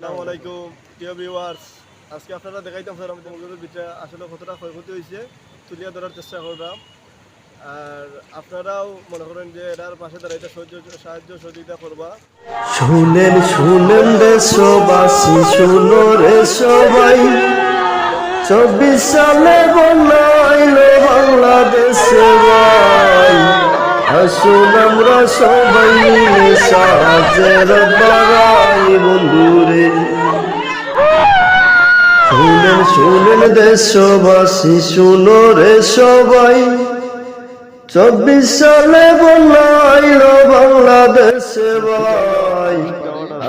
আসসালামু আলাইকুম প্রিয় ভিউয়ার্স, আজকে আপনারা দেখাইতাম স্যার আমি তোমাদের ভিতরে আসলে কতটা ক্ষয়ক্ষতি হয়েছে তুলিয়া ধরার চেষ্টা করলাম। আর আপনারাও মনে করেন যে এটার পাশে দাঁড়াইতে সাহায্য সহযোগিতা করবা। শুনেন শুনেন দেশবাসী, শুনো রে সবাই, 24 সালে বন্যা আইলো বাংলাদেশে ভাই। আসুন আমরা সবাই মিলে সাহায্যের বাড়াই বন্ধুরে। শুনেন শুনেন দেশবাসী, শুনো রে সবাই, 24 সালে বন্যা আইলো বাংলাদেশে ভাই।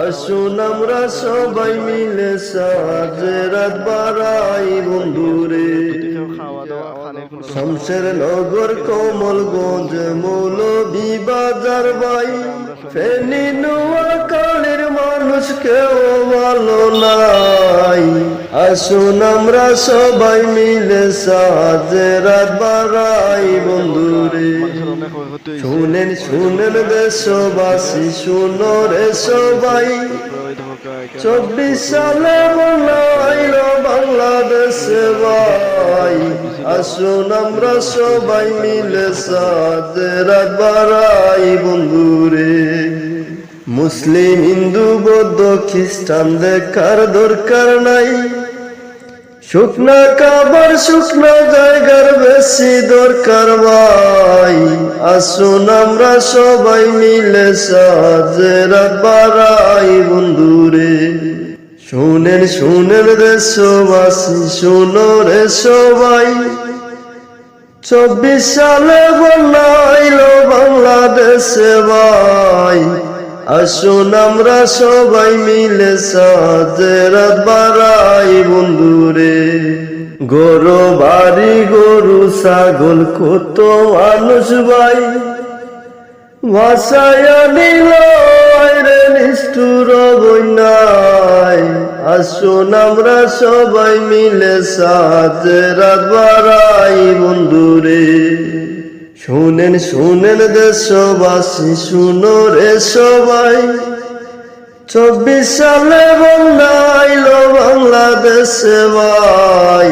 আসুন আমরা সবাই মিলে সাহায্যের হাত বাড়াই বন্ধুরে। শমশের নগর, কমলগঞ্জ, মৌলভীবাজার ভাই, ফেনী নোয়াখালীর মানুষ কেউ ভালো নাই। আসুন আমরা সবাই মিলে সাহায্যের হাত বাড়াই বন্ধুরে। শুনেন শুনেন দেশবাসী, শুনো রে সবাই, 24 সালে বন্যা আইলো বাংলাদেশে ভাই। আসুন আমরা সবাই মিলে সাহায্যের হাত বাড়াই বন্ধুরে। মুসলিম, হিন্দু, বৌদ্ধ, খ্রিস্টান দেখার দরকার নাই, শুকনা খাবার শুকনা জায়গার বেশি দরকার ভাই। আসুন আমরা সবাই মিলে সাহায্যের হাত বাড়াই বন্ধুরে। শুনেন শুনেন দেশবাসী, শুনো রে সবাই, 24 সালে বন্যা আইলো বাংলাদেশে ভাই। আসুন আমরা সবাই মিলে সাহায্যের হাত বাড়াই বন্ধুরে। গরু বাড়ি, গরু ছাগল কত মানুষ ভাই, ভাসায়া নিল রে নিষ্ঠুর বন্যায়। আসুন আমরা সবাই মিলে সাহায্যের হাত বাড়াই বন্ধুরে। শুনেন শুনেন দেশবাসী, শুনো রে সবাই, 24 সালে বন্যা আইলো বাংলাদেশে ভাই।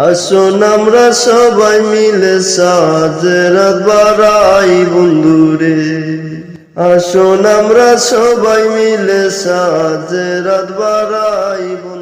আসুন আমরা সবাই মিলে সাহায্যের হাত বাড়াই বন্ধুরে। আসুন আমরা সবাই মিলে সাহায্যের হাত বাড়াই বন্ধুরে।